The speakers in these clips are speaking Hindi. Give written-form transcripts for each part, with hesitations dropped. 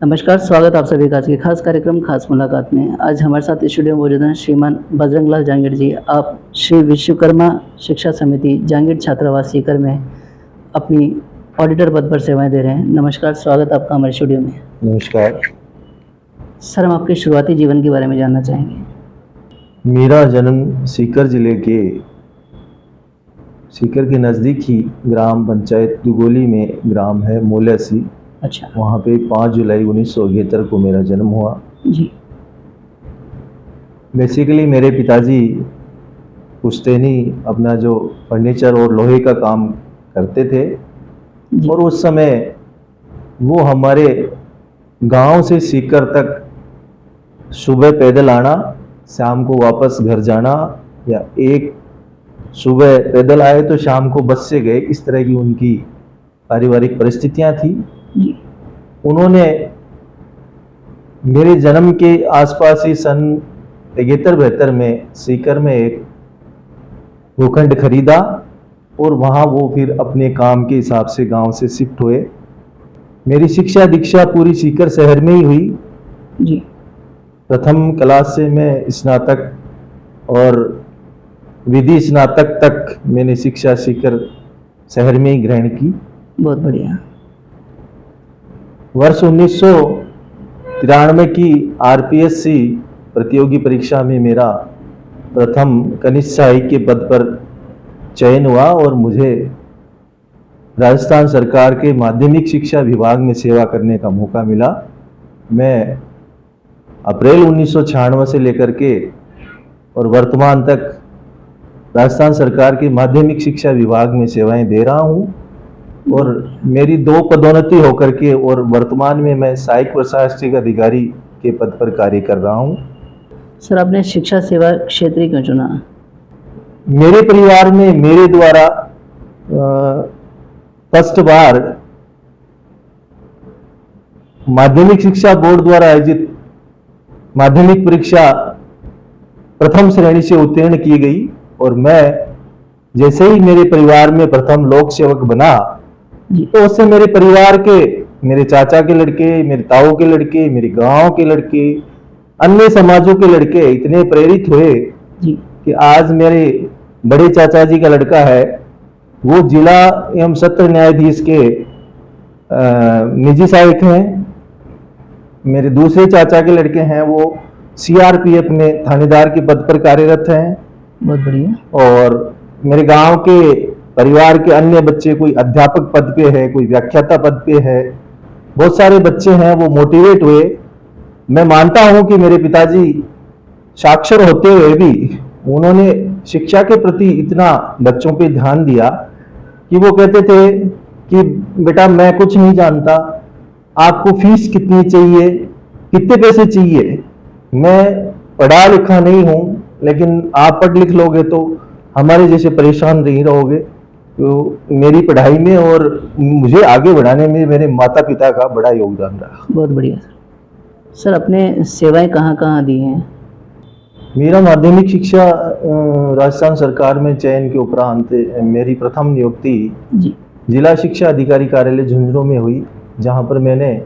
नमस्कार, स्वागत आप सभी का आज के खास कार्यक्रम खास मुलाकात में। आज हमारे साथ स्टूडियो में मौजूद हैं श्रीमान बजरंगलाल जांगीड़ जी। आप श्री विश्वकर्मा शिक्षा समिति जांगीड़ छात्रावास सीकर में अपनी ऑडिटर पद पर सेवाएं दे रहे हैं। नमस्कार, स्वागत आपका हमारे स्टूडियो में। नमस्कार। सर, हम आपके शुरुआती जीवन के बारे में जानना चाहेंगे। मेरा जन्म सीकर जिले के सीकर के नज़दीक ही ग्राम पंचायत दुगोली में ग्राम है मोल्यासी। अच्छा। वहाँ पे 5 जुलाई 1971 को मेरा जन्म हुआ। जी। बेसिकली मेरे पिताजी पुश्तैनी अपना जो फर्नीचर और लोहे का काम करते थे जी। और उस समय वो हमारे गांव से सीकर तक सुबह पैदल आना, शाम को वापस घर जाना, या एक सुबह पैदल आए तो शाम को बस से गए, इस तरह की उनकी पारिवारिक परिस्थितियां थी। जी। उन्होंने मेरे जन्म के आसपास ही सन 73-72 में सीकर में एक भूखंड खरीदा और वहाँ वो फिर अपने काम के हिसाब से गांव से शिफ्ट हुए। मेरी शिक्षा दीक्षा पूरी सीकर शहर में ही हुई। जी। प्रथम क्लास से मैं स्नातक और विधि स्नातक तक मैंने शिक्षा सीकर शहर में ही ग्रहण की। बहुत बढ़िया। वर्ष 1993 की आरपीएससी प्रतियोगी परीक्षा में मेरा प्रथम कनिष्ठ सहायक के पद पर चयन हुआ और मुझे राजस्थान सरकार के माध्यमिक शिक्षा विभाग में सेवा करने का मौका मिला। मैं अप्रैल 1996 से लेकर के और वर्तमान तक राजस्थान सरकार के माध्यमिक शिक्षा विभाग में सेवाएं दे रहा हूं और मेरी 2 पदोन्नति होकर के और वर्तमान में मैं सहायक प्रशासनिक अधिकारी के पद पर कार्य कर रहा हूं। सर, आपने शिक्षा सेवा क्षेत्र क्यों चुना? मेरे परिवार में मेरे द्वारा फर्स्ट बार माध्यमिक शिक्षा बोर्ड द्वारा आयोजित माध्यमिक परीक्षा प्रथम श्रेणी से उत्तीर्ण की गई और मैं जैसे ही मेरे परिवार में प्रथम लोक सेवक बना तो उससे मेरे परिवार के, मेरे चाचा के लड़के, मेरे ताऊ के लड़के, मेरे गांव के लड़के, अन्य समाजों के लड़के इतने प्रेरित हुए कि आज मेरे बड़े चाचा जी का लड़का है वो जिला एवं सत्र न्यायाधीश के निजी सहायक हैं। मेरे दूसरे चाचा के लड़के हैं वो सीआरपीएफ में थानेदार के पद पर कार्यरत हैं। बहुत बढ़िया। और मेरे गांव के परिवार के अन्य बच्चे कोई अध्यापक पद पे है, कोई व्याख्याता पद पे है, बहुत सारे बच्चे हैं वो मोटिवेट हुए। मैं मानता हूं कि मेरे पिताजी साक्षर होते हुए भी उन्होंने शिक्षा के प्रति इतना बच्चों पे ध्यान दिया कि वो कहते थे कि बेटा मैं कुछ नहीं जानता, आपको फीस कितनी चाहिए, कितने पैसे चाहिए, मैं पढ़ा लिखा नहीं हूं लेकिन आप पढ़ लिख लोगे तो हमारे जैसे परेशान नहीं रहोगे। तो मेरी पढ़ाई में और मुझे आगे बढ़ाने में मेरे माता पिता का बड़ा योगदान रहा। बहुत बढ़िया। सर, अपने सेवाएं कहाँ कहाँ दी हैं? मेरा माध्यमिक शिक्षा राजस्थान सरकार में चयन के उपरांत मेरी प्रथम नियुक्ति जिला शिक्षा अधिकारी कार्यालय झुंझुनू में हुई, जहां पर मैंने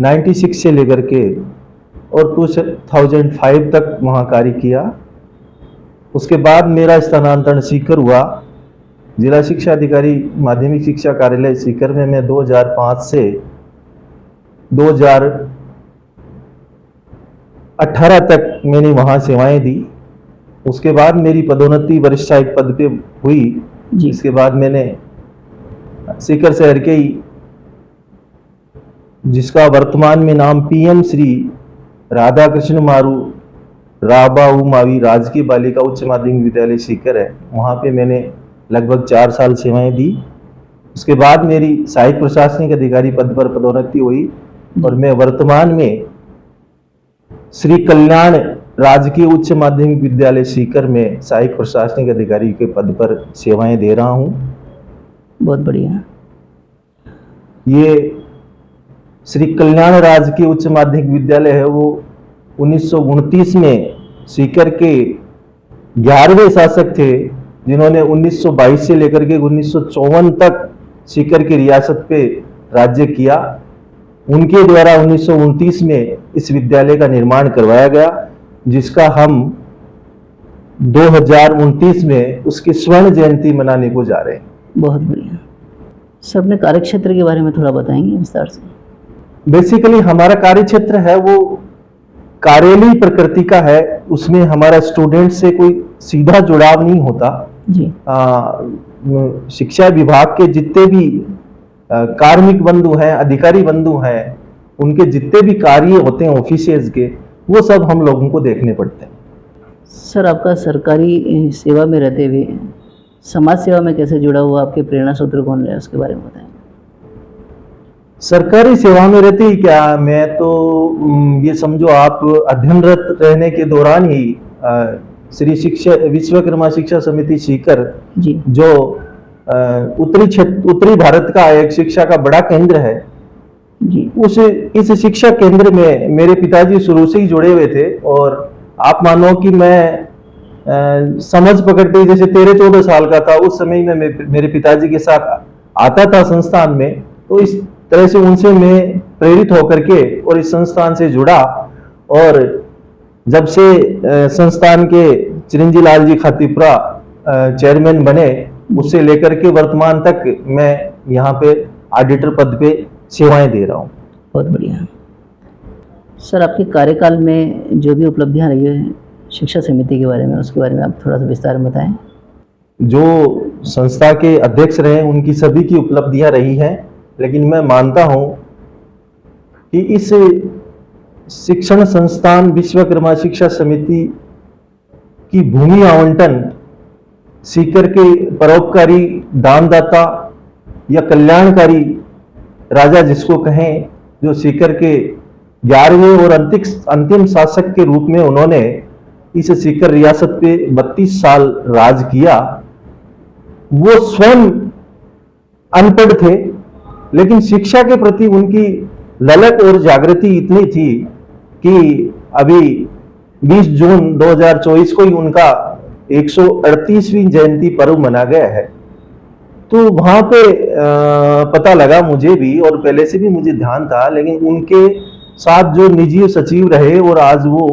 96 से लेकर के और 2005 तक वहां कार्य किया। उसके बाद मेरा स्थानांतरण सीकर हुआ। जिला शिक्षा अधिकारी माध्यमिक शिक्षा कार्यालय सीकर में मैं 2005 से 2018 तक मैंने वहां सेवाएं दी। उसके बाद मेरी पदोन्नति वरिष्ठ सहायक पद पे हुई। इसके बाद मैंने सीकर शहर के ही, जिसका वर्तमान में नाम पीएम श्री राधा कृष्ण मारू राबाऊ मावी राजकीय बालिका उच्च माध्यमिक विद्यालय सीकर है, वहाँ पे मैंने लगभग 4 साल सेवाएं दी। उसके बाद मेरी सहायक प्रशासनिक अधिकारी पद पर पदोन्नति हुई और मैं वर्तमान में श्री कल्याण राजकीय उच्च माध्यमिक विद्यालय सीकर में सहायक प्रशासनिक अधिकारी के पद पर सेवाएं दे रहा हूँ। बहुत बढ़िया। ये श्री कल्याण राजकीय उच्च माध्यमिक विद्यालय है वो 1929 में सीकर के 11वें शासक थे जिन्होंने 1922 से लेकर के 1954 तक सीकर की रियासत पे राज्य किया। उनके द्वारा 1929 में इस विद्यालय का निर्माण करवाया गया, जिसका हम 2029 में उसकी स्वर्ण जयंती मनाने को जा रहे हैं। बहुत बढ़िया सर। अपने कार्यक्षेत्र के बारे में थोड़ा बताएंगे विस्तार से? बेसिकली हमारा कार्य क्षेत्र है वो कार्यालयी प्रकृति का है। उसमें हमारा स्टूडेंट से कोई सीधा जुड़ाव नहीं होता जी। शिक्षा विभाग के जितने भी कार्मिक बंधु हैं, अधिकारी बंधु हैं, उनके जितने भी कार्य होते हैं ऑफिसियल्स के, वो सब हम लोगों को देखने पड़ते हैं। सर आपका सरकारी सेवा में रहते हुए समाज सेवा में कैसे जुड़ा हुआ, आपके प्रेरणा सूत्र कौन रहे, उसके बारे में बताएं? सरकारी सेवा में रहते ही क्या, मैं तो ये समझो आप अध्ययनरत रहने के दौरान ही श्री शिक्षा विश्वकर्मा शिक्षा समिति सीकर जी। जो उत्तरी भारत का एक शिक्षा का बड़ा केंद्र है जी। इस शिक्षा केंद्र में मेरे पिताजी शुरू से ही जुड़े हुए थे। और आप मानो कि मैं समझ पकड़ते ही जैसे 13-14 साल का था, उस समय में मेरे पिताजी के साथ आता था संस्थान में। तो इस तरह से उनसे मैं प्रेरित होकर के और इस संस्थान से जुड़ा। और जब से संस्थान के चिरंजी लाल जी खातीपुरा चेयरमैन बने, उससे लेकर के वर्तमान तक मैं यहाँ पे ऑडिटर पद पे सेवाएं दे रहा हूँ। बहुत बढ़िया सर। आपके कार्यकाल में जो भी उपलब्धियां रही है शिक्षा समिति के बारे में, उसके बारे में आप थोड़ा सा विस्तार में बताएं? जो संस्था के अध्यक्ष रहे उनकी सभी की उपलब्धियां रही हैं, लेकिन मैं मानता हूं कि इस शिक्षण संस्थान विश्वकर्मा शिक्षा समिति की भूमि आवंटन सीकर के परोपकारी, दानदाता या कल्याणकारी राजा जिसको कहें, जो सीकर के 11वें और अंतिम शासक के रूप में उन्होंने इस सीकर रियासत पे 32 साल राज किया, वो स्वयं अनपढ़ थे, लेकिन शिक्षा के प्रति उनकी ललक और जागृति इतनी थी कि अभी 20 जून 2024 को ही उनका 138वीं जयंती पर्व मना गया है। तो वहां पे पता लगा मुझे भी, और पहले से भी मुझे ध्यान था, लेकिन उनके साथ जो निजी सचिव रहे और आज वो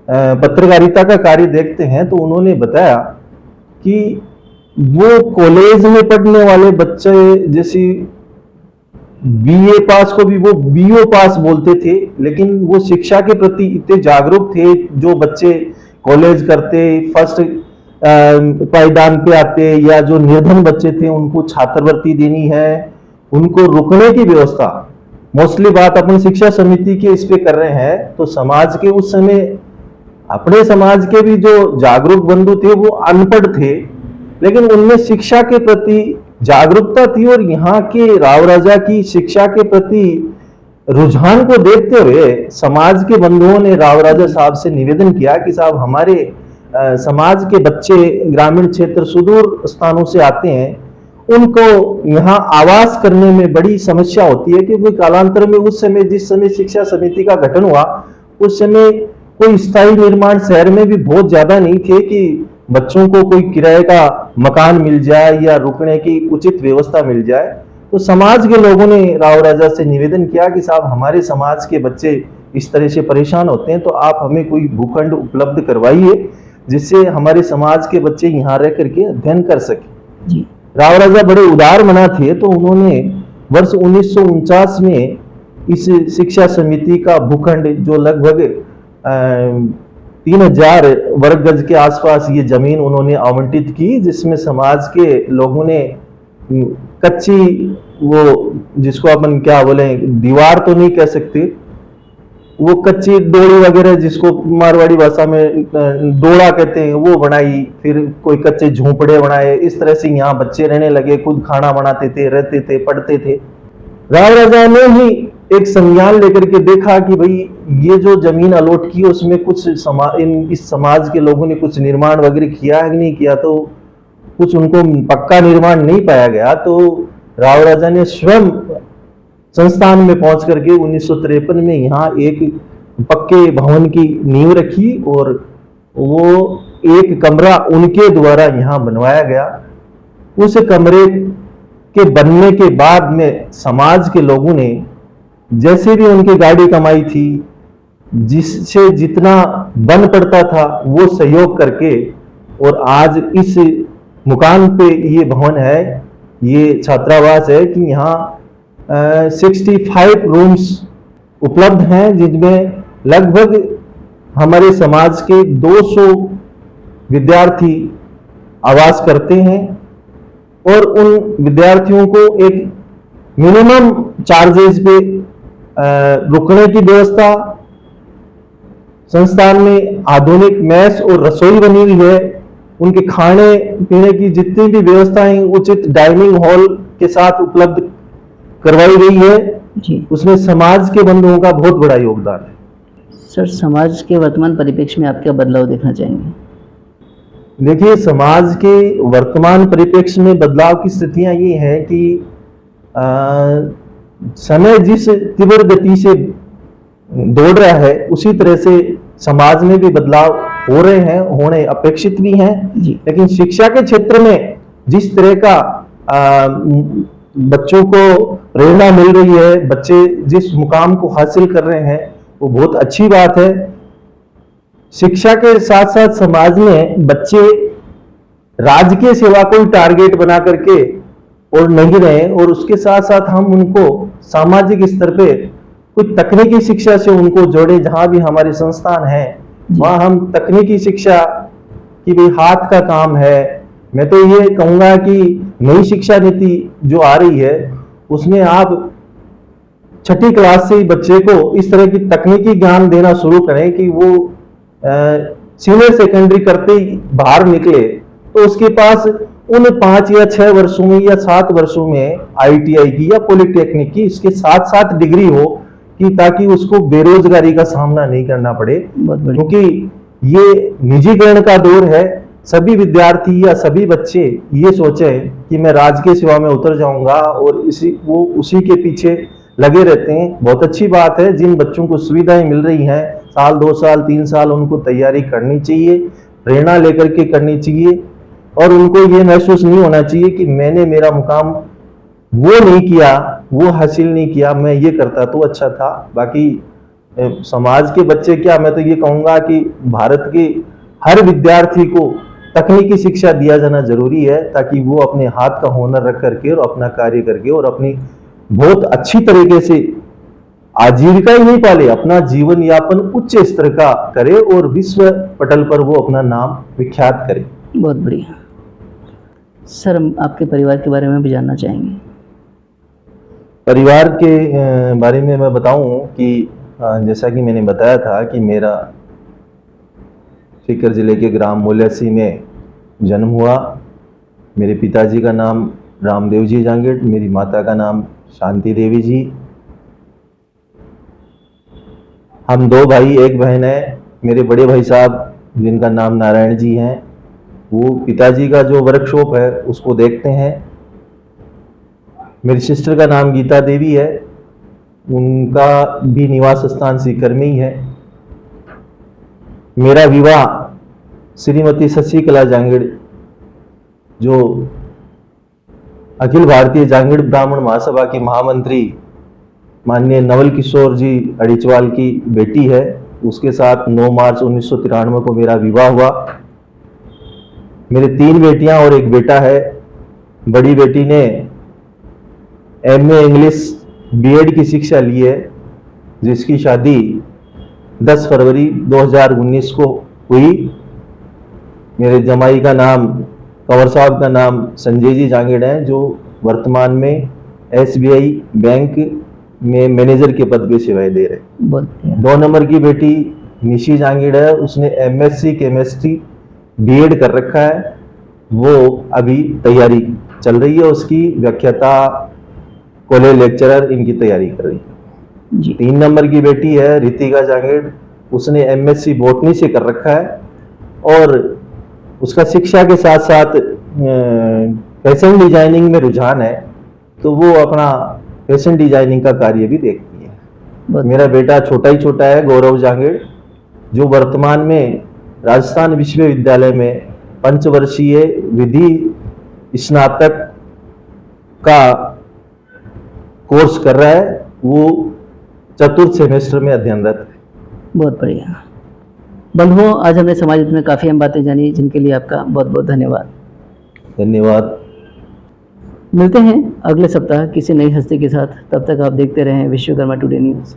पत्रकारिता का कार्य देखते हैं, तो उन्होंने बताया कि वो कॉलेज में पढ़ने वाले बच्चे जैसे बीए पास को भी वो बीओ पास बोलते थे, लेकिन वो शिक्षा के प्रति इतने जागरूक थे। जो बच्चे कॉलेज करते, फर्स्ट पायदान पे आते, या जो निर्धन बच्चे थे उनको छात्रवृत्ति देनी है, उनको रुकने की व्यवस्था, मोस्टली बात अपन शिक्षा समिति के इस पे कर रहे हैं। तो समाज के उस समय अपने समाज के भी जो जागरूक बंधु थे वो अनपढ़ थे, लेकिन उनमें शिक्षा के प्रति जागरूकता थी। और यहाँ के राव राजा की शिक्षा के प्रति रुझान को देखते हुए समाज के बंधुओं ने राव राजा साहब से निवेदन किया कि साहब, हमारे समाज के बच्चे ग्रामीण क्षेत्र सुदूर स्थानों से आते हैं, उनको यहाँ आवास करने में बड़ी समस्या होती है, क्योंकि कालांतर में उस समय जिस समय शिक्षा समिति का गठन हुआ, उस समय कोई स्थायी निर्माण शहर में भी बहुत ज्यादा नहीं थे कि बच्चों को कोई किराए का मकान मिल जाए या रुकने की उचित व्यवस्था मिल जाए। तो समाज के लोगों ने राव राजा से निवेदन किया कि साहब, हमारे समाज के बच्चे इस तरह से परेशान होते हैं, तो आप हमें कोई भूखंड उपलब्ध करवाइए जिससे हमारे समाज के बच्चे यहाँ रह करके अध्ययन कर सके। राव राजा बड़े उदार मना थे, तो उन्होंने वर्ष 1949 में इस शिक्षा समिति का भूखंड, जो लगभग 3000 वर्ग गज के आसपास ये जमीन उन्होंने आवंटित की, जिसमें समाज के लोगों ने कच्ची, वो जिसको अपन क्या बोले, दीवार तो नहीं कह सकते, वो कच्ची डोली वगैरह जिसको मारवाड़ी भाषा में डोड़ा कहते हैं, वो बनाई। फिर कोई कच्चे झोंपड़े बनाए। इस तरह से यहाँ बच्चे रहने लगे, खुद खाना बनाते थे, रहते थे, पढ़ते थे। राव राजा ने ही एक संज्ञान लेकर के देखा कि भाई ये जो जमीन अलॉट की उसमें कुछ इस समाज के लोगों ने कुछ निर्माण वगैरह किया है कि नहीं किया, तो कुछ उनको पक्का निर्माण नहीं पाया गया। तो राव राजा ने स्वयं संस्थान में पहुंच करके 1953 में यहाँ एक पक्के भवन की नींव रखी, और वो एक कमरा उनके द्वारा यहाँ बनवाया गया। उस कमरे के बनने के बाद में समाज के लोगों ने जैसे भी उनकी गाड़ी कमाई थी, जिससे जितना बन पड़ता था वो सहयोग करके, और आज इस मुकाम पे ये भवन है, ये छात्रावास है कि यहाँ 65 रूम्स उपलब्ध हैं, जिनमें लगभग हमारे समाज के 200 विद्यार्थी आवास करते हैं, और उन विद्यार्थियों को एक मिनिमम चार्जेस पे रुकने की व्यवस्था, संस्थान में आधुनिक मेस और रसोई बनी हुई है, उनके खाने पीने की जितनी भी व्यवस्थाएं उचित डाइनिंग हॉल के साथ उपलब्ध करवाई गई है, जी उसमें समाज के बंधुओं का बहुत बड़ा योगदान है। सर, समाज के वर्तमान परिप्रेक्ष्य में आप क्या बदलाव देखना चाहेंगे? देखिए, समाज के वर्तमान परिप्रेक्ष्य में बदलाव की स्थितियां ये हैं कि समय जिस तीव्र गति से दौड़ रहा है, उसी तरह से समाज में भी बदलाव हो रहे हैं, होने अपेक्षित भी हैं। जी लेकिन शिक्षा के क्षेत्र में जिस तरह का बच्चों को प्रेरणा मिल रही है, बच्चे जिस मुकाम को हासिल कर रहे हैं, वो बहुत अच्छी बात है। शिक्षा के साथ साथ समाज में बच्चे राजकीय सेवा को ही टारगेट बना करके और नहीं रहे, और उसके साथ साथ हम उनको सामाजिक स्तर पे कुछ तकनीकी शिक्षा से उनको जोड़े। जहां भी हमारे संस्थान है वहां हम तकनीकी शिक्षा की भी हाथ का काम है। मैं तो ये कहूंगा कि नई शिक्षा नीति जो आ रही है उसमें आप 6ठी क्लास से ही बच्चे को इस तरह की तकनीकी ज्ञान देना शुरू करें कि वो सीनियर सेकेंडरी करते ही बाहर निकले तो उसके पास उन 5 या 6 वर्षों में या 7 वर्षों में ITI की या पॉलिटेक्निक की इसके साथ साथ डिग्री हो, कि ताकि उसको बेरोजगारी का सामना नहीं करना पड़े। क्योंकि ये निजीकरण का दौर है। सभी विद्यार्थी या सभी बच्चे ये सोचे कि मैं राजकीय सेवा में उतर जाऊंगा और उसी के पीछे लगे रहते हैं। बहुत अच्छी बात है, जिन बच्चों को सुविधाएं मिल रही हैं, साल 2 साल 3 साल उनको तैयारी करनी चाहिए, प्रेरणा लेकर के करनी चाहिए, और उनको ये महसूस नहीं होना चाहिए कि मैंने मेरा मुकाम वो नहीं किया, वो हासिल नहीं किया, मैं ये करता तो अच्छा था। बाकी समाज के बच्चे क्या, मैं तो ये कहूंगा कि भारत के हर विद्यार्थी को तकनीकी शिक्षा दिया जाना जरूरी है, ताकि वो अपने हाथ का हुनर रख करके और अपना कार्य करके और अपनी बहुत अच्छी तरीके से आजीविका ही नहीं पाले, अपना जीवन यापन उच्च स्तर का करे और विश्व पटल पर वो अपना नाम विख्यात करे। बहुत बढ़िया सर, हम आपके परिवार के बारे में भी जानना चाहेंगे। परिवार के बारे में मैं बताऊं कि जैसा कि मैंने बताया था कि मेरा सीकर जिले के ग्राम मोल्यासी में जन्म हुआ। मेरे पिताजी का नाम रामदेव जी जांगड़, मेरी माता का नाम शांति देवी जी। हम 2 भाई 1 बहन है। मेरे बड़े भाई साहब जिनका नाम नारायण जी हैं, वो पिताजी का जो वर्कशॉप है उसको देखते हैं। मेरी सिस्टर का नाम गीता देवी है, उनका भी निवास स्थान सीकर में ही है। मेरा विवाह श्रीमती शशिकला जांगड़, जो अखिल भारतीय जांगड़ ब्राह्मण महासभा की महामंत्री माननीय नवल किशोर जी अड़ीचवाल की बेटी है, उसके साथ 9 मार्च 1993 को मेरा विवाह हुआ। मेरे 3 बेटियां और 1 बेटा है। बड़ी बेटी ने MA इंग्लिश B.Ed की शिक्षा ली है, जिसकी शादी 10 फरवरी 2019 को हुई। मेरे जमाई का नाम, कंवर साहब का नाम संजय जी जांगड़ है, जो वर्तमान में SBI बैंक में मैनेजर के पद पे सेवाएं दे रहे। 2 नंबर की बेटी निशी जांगड़ है, उसने MSc केमिस्ट्री B.Ed कर रखा है, वो अभी तैयारी चल रही है उसकी, व्याख्याता कॉलेज लेक्चरर इनकी तैयारी कर रही है जी। 3 नंबर की बेटी है रितिका जांगड़, उसने MSc बॉटनी से कर रखा है, और उसका शिक्षा के साथ साथ फैशन डिजाइनिंग में रुझान है, तो वो अपना फैशन डिजाइनिंग का कार्य भी देखती है। मेरा बेटा छोटा ही छोटा है, गौरव जांगड़, जो वर्तमान में राजस्थान विश्वविद्यालय में 5 वर्षीय विधि स्नातक का कोर्स कर रहा है। वो चतुर्थ सेमेस्टर में अध्ययनरत है। बहुत बढ़िया। बंधुओं, आज हमने समाज हित में काफ़ी अहम बातें जानी, जिनके लिए आपका बहुत बहुत धन्यवाद। धन्यवाद। मिलते हैं अगले सप्ताह किसी नई हस्ती के साथ। तब तक आप देखते रहें विश्वकर्मा टुडे न्यूज़।